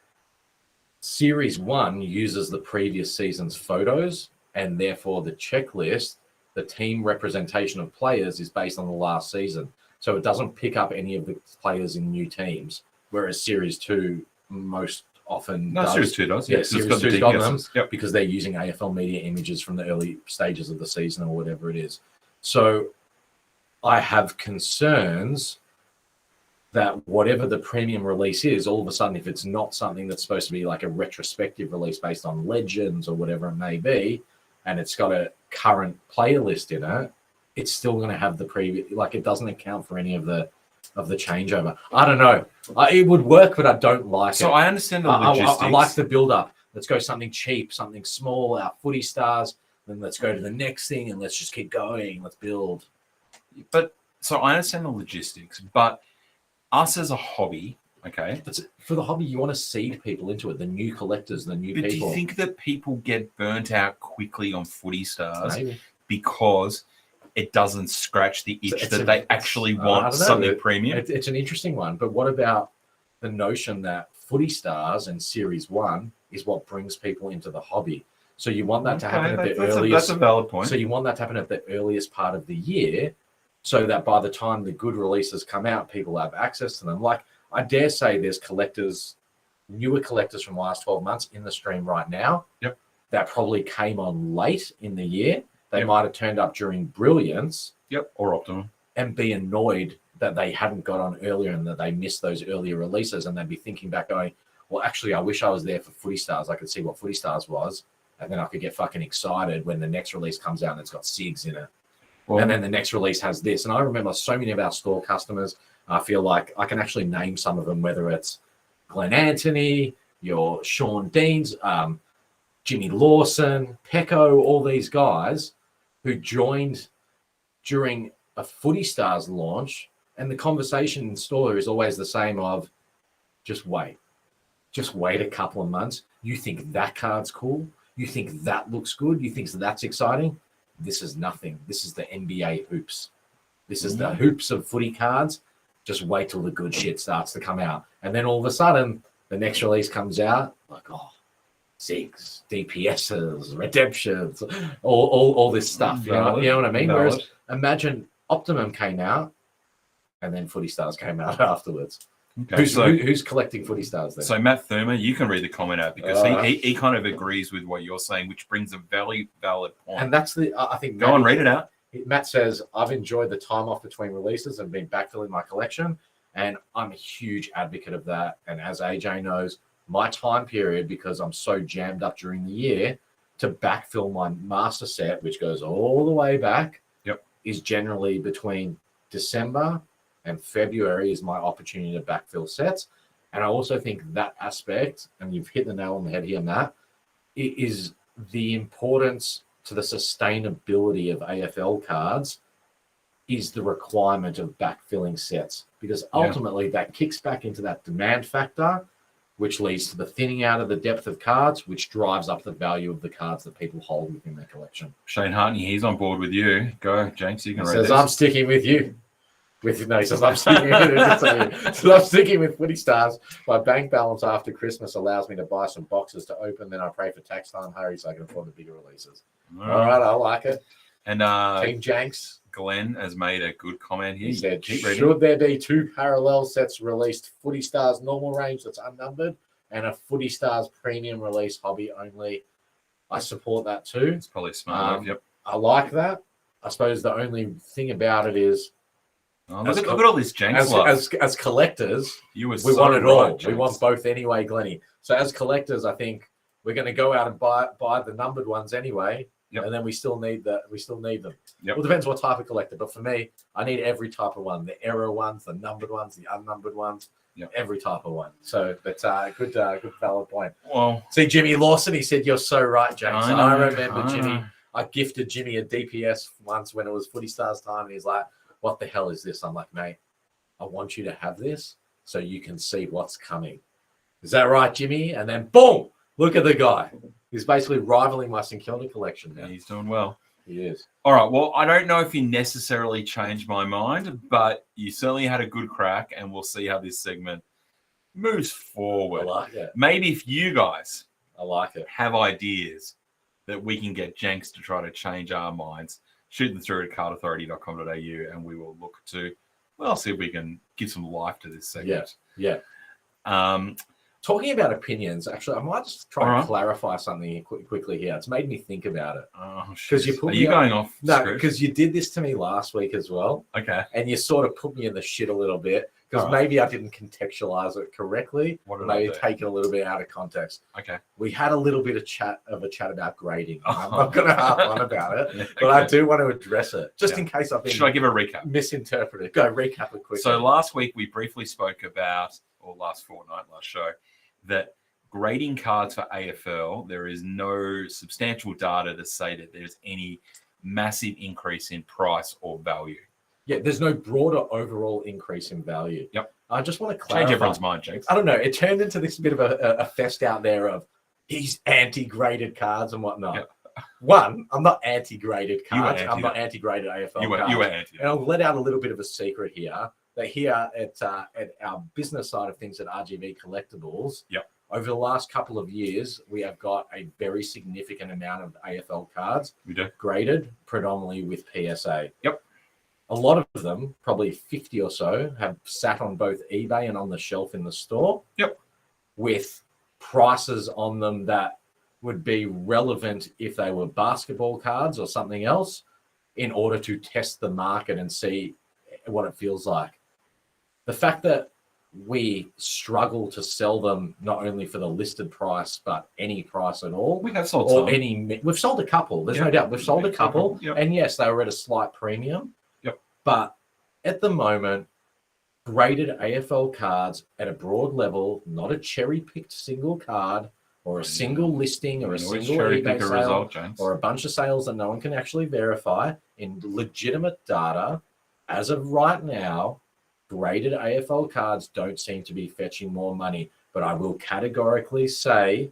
Series 1 uses the previous season's photos and therefore the checklist, the team representation of players is based on the last season. So it doesn't pick up any of the players in new teams, whereas Series 2 most often does. Series 2 does. Yeah, Series 2's got them because they're using AFL media images from the early stages of the season or whatever it is. So I have concerns that whatever the premium release is, all of a sudden, if it's not something that's supposed to be like a retrospective release based on legends or whatever it may be, and it's got a current player list in it, it's still going to have the previous, like it doesn't account for any of the changeover. I don't know. It would work, but I don't like it. So I understand the logistics. I like the build up. Let's go something cheap, something small, our footy stars. Then let's go to the next thing and let's just keep going. Let's build. But so I understand the logistics, but us as a hobby, okay. For the hobby, you want to seed people into it, the new collectors, the new people. Do you think that people get burnt out quickly on footy stars Maybe. because it doesn't scratch the itch that they actually want something premium? It's an interesting one, but what about the notion that footy stars and Series 1 is what brings people into the hobby? So you want that to happen at the earliest. That's a valid point. So you want that to happen at the earliest part of the year, so that by the time the good releases come out, people have access to them. Like I dare say, there's collectors, newer collectors from the last 12 months in the stream right now. Yep. That probably came on late in the year. They might have turned up during Brilliance. Yep. Or Optimum. And be annoyed that they hadn't got on earlier and that they missed those earlier releases. And they'd be thinking back going, well, actually, I wish I was there for Footy Stars. I could see what Footy Stars was. And then I could get fucking excited when the next release comes out and it's got SIGs in it. Well, and then the next release has this. And I remember so many of our store customers, I feel like I can actually name some of them, whether it's Glenn Anthony, your Sean Deans, Jimmy Lawson, Pecco, all these guys who joined during a Footy Stars launch, and the conversation in store is always the same of just wait a couple of months. You think that card's cool? You think that looks good? You think that's exciting? This is nothing. This is the NBA hoops. This is the hoops of footy cards. Just wait till the good shit starts to come out. And then all of a sudden, the next release comes out, like, oh, Zigs, DPSs, redemptions, all this stuff. You know what I mean? Whereas imagine Optimum came out and then Footy Stars came out afterwards. Okay, who's collecting Footy Stars then? So Matt Thurmer, you can read the comment out because he kind of agrees with what you're saying, which brings a very valid point. And that's I think. Go on, read it out. Matt says, I've enjoyed the time off between releases and been backfilling my collection, and I'm a huge advocate of that. And as AJ knows, my time period, because I'm so jammed up during the year, to backfill my master set, which goes all the way back, is generally between December and February is my opportunity to backfill sets. And I also think that aspect, and you've hit the nail on the head here, Matt, it is the importance to the sustainability of AFL cards is the requirement of backfilling sets, because ultimately that kicks back into that demand factor, which leads to the thinning out of the depth of cards, which drives up the value of the cards that people hold within their collection. Shane Hartney, he's on board with you. Go, James, you can read this. I'm sticking with you. He says, I'm sticking with it. So I'm sticking with Footy Stars. My bank balance after Christmas allows me to buy some boxes to open. Then I pray for tax time, Harry, so I can afford the bigger releases. All right, I like it. And Team Janks. Glenn has made a good comment here. He said, should there be 2 parallel sets released, Footy Stars normal range that's unnumbered and a Footy Stars premium release hobby only? I support that too. It's probably smart. I like that. I suppose the only thing about it is, look at all this Janks love. As collectors, we want it all. Janks. We want both anyway, Glennie. So as collectors, I think we're going to go out and buy the numbered ones anyway. And then we still need them. Well, it depends what type of collector. But for me, I need every type of one: the error ones, the numbered ones, the unnumbered ones. Every type of one. So that's good valid point. Well, see, Jimmy Lawson, he said, "You're so right, James." I remember Jimmy. I gifted Jimmy a DPS once when it was Footy Stars time, and he's like, "What the hell is this?" I'm like, "Mate, I want you to have this so you can see what's coming." Is that right, Jimmy? And then boom, look at the guy. He's basically rivaling my St Kilda collection now. He's doing well. He is. All right. Well, I don't know if you necessarily changed my mind, but you certainly had a good crack, and we'll see how this segment moves forward. I like it. Maybe if you guys have ideas that we can get Janks to try to change our minds, shoot them through at cardauthority.com.au, and we will look to, see if we can give some life to this segment. Yeah. Talking about opinions, actually, I might just try and clarify something quickly here. It's made me think about it. Oh, because you going off? No, because you did this to me last week as well. Okay. And you sort of put me in the shit a little bit because maybe I didn't contextualize it correctly. Maybe take it a little bit out of context. Okay. We had a little bit of chat about grading. I'm not going to harp on about it, but I do want to address it just in case I've been. Should I give a recap? Misinterpreted. Go recap it quickly. So last week we briefly spoke about, or last show, that grading cards for AFL, there is no substantial data to say that there's any massive increase in price or value. Yeah, there's no broader overall increase in value. Yep. I just want to clarify. Change everyone's mind, James. I don't know. It turned into this bit of a fest out there of these anti-graded cards and whatnot. Yep. One, I'm not anti-graded cards. I'm not anti-graded AFL cards. You were anti. And I'll let out a little bit of a secret here. That here at our business side of things at RGV Collectibles, over the last couple of years, we have got a very significant amount of AFL cards graded predominantly with PSA. Yep. A lot of them, probably 50 or so, have sat on both eBay and on the shelf in the store. Yep. With prices on them that would be relevant if they were basketball cards or something else in order to test the market and see what it feels like. The fact that we struggle to sell them not only for the listed price, but any price at all. We have sold some. We've sold a couple. There's no doubt. We've sold a couple. And yes, they were at a slight premium. But at the moment, graded AFL cards at a broad level, not a cherry-picked single card or a single listing or a single eBay sale or a bunch of sales that no one can actually verify in legitimate data, as of right now, graded AFL cards don't seem to be fetching more money. But I will categorically say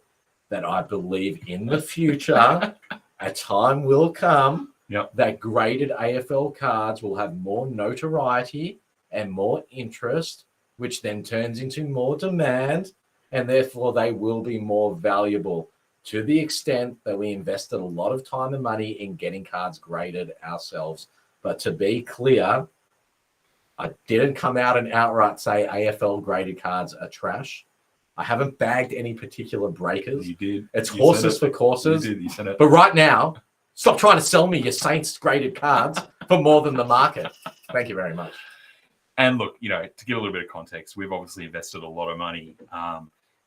that I believe in the future, a time will come that graded AFL cards will have more notoriety and more interest, which then turns into more demand, and therefore they will be more valuable to the extent that we invested a lot of time and money in getting cards graded ourselves. But to be clear, I didn't come out and outright say AFL graded cards are trash. I haven't bagged any particular breakers. You did. It's horses for courses. You did. You said it. But right now, stop trying to sell me your Saints graded cards for more than the market. Thank you very much. And look, to give a little bit of context, we've obviously invested a lot of money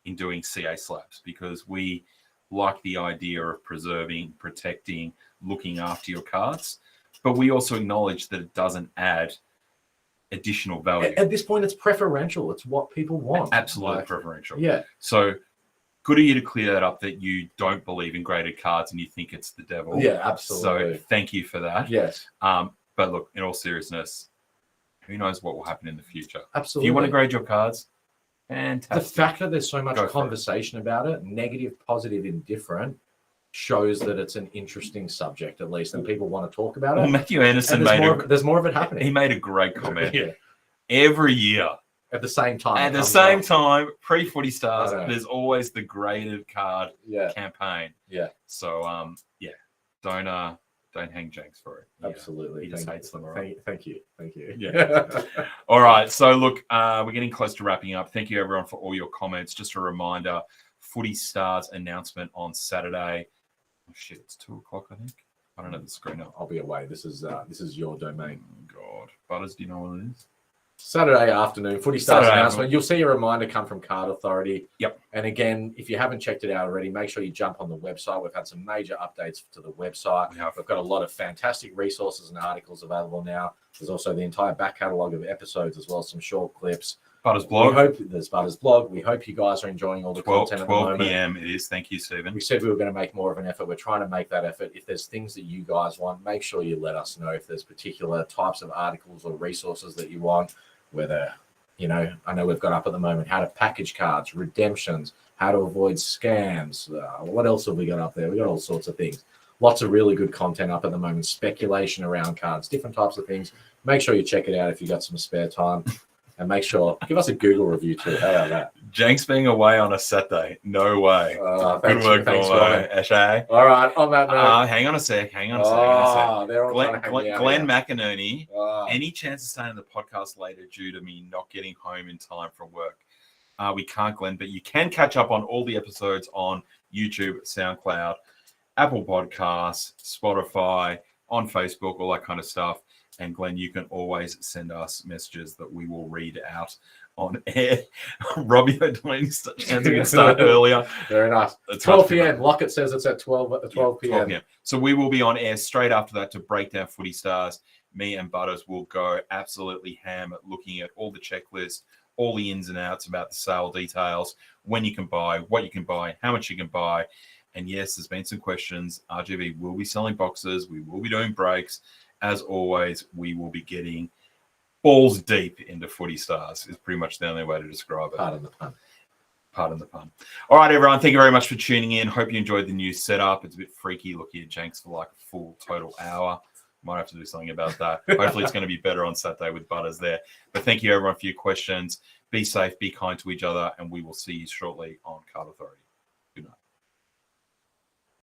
in doing CA slaps because we like the idea of preserving, protecting, looking after your cards. But we also acknowledge that it doesn't add additional value. At this point, it's preferential. It's what people want. Absolutely preferential. Yeah. So good of you to clear that up, that you don't believe in graded cards and you think it's the devil. Yeah, absolutely. So thank you for that. Yes. But look, in all seriousness, who knows what will happen in the future? Absolutely. If you want to grade your cards, fantastic. The fact that there's so much conversation about it, negative, positive, indifferent, shows that it's an interesting subject, at least, and people want to talk about it. Well, Matthew Anderson there's more of it happening. He made a great comment. Yeah. Every year. At the same time. At the same time, pre-footy stars, there's always the graded card campaign. Yeah. So, don't hang Jenks for it. Absolutely. He just hates them. Right? Thank you. Yeah. All right. So, look, we're getting close to wrapping up. Thank you, everyone, for all your comments. Just a reminder, Footy Stars announcement on Saturday. Oh, shit, it's 2:00, I think. I don't have the screen up. I'll be away. This is your domain. Oh, God. Butters, do you know what it is? Saturday afternoon, Footy Stars announcement. You'll see a reminder come from Card Authority. Yep. And again, if you haven't checked it out already, make sure you jump on the website. We've had some major updates to the website. We've got a lot of fantastic resources and articles available now. There's also the entire back catalogue of episodes as well as some short clips. Butters blog. There's Butters blog. We hope you guys are enjoying all the content at the moment. 12 p.m. it is. Thank you, Stephen. We said we were going to make more of an effort. We're trying to make that effort. If there's things that you guys want, make sure you let us know. If there's particular types of articles or resources that you want, whether, I know we've got up at the moment how to package cards, redemptions, how to avoid scams. What else have we got up there? We got all sorts of things. Lots of really good content up at the moment, speculation around cards, different types of things. Make sure you check it out if you got some spare time. And make sure, give us a Google review too. How about that? Jenks being away on a Saturday. No way. Good work, Ashay. All right, on that note. Hang on a sec. They're all Glenn McInerney. Any chance of staying in the podcast later due to me not getting home in time from work? We can't, Glenn, but you can catch up on all the episodes on YouTube, SoundCloud, Apple Podcasts, Spotify, on Facebook, all that kind of stuff. And Glenn, you can always send us messages that we will read out on air. Robbie O'Dwayne's chance we can start earlier. Very nice. 12 p.m. Lockett says it's at 12 p.m. 12 p.m. So we will be on air straight after that to break down Footy Stars. Me and Butters will go absolutely ham at looking at all the checklists, all the ins and outs about the sale details, when you can buy, what you can buy, how much you can buy. And yes, there's been some questions. RGV will be selling boxes. We will be doing breaks. As always, we will be getting balls deep into Footy Stars is pretty much the only way to describe it. Pardon the pun. All right, everyone. Thank you very much for tuning in. Hope you enjoyed the new setup. It's a bit freaky looking at Jenks for like a full total hour. Might have to do something about that. Hopefully it's going to be better on Saturday with Butters there. But thank you, everyone, for your questions. Be safe, be kind to each other, and we will see you shortly on Card Authority.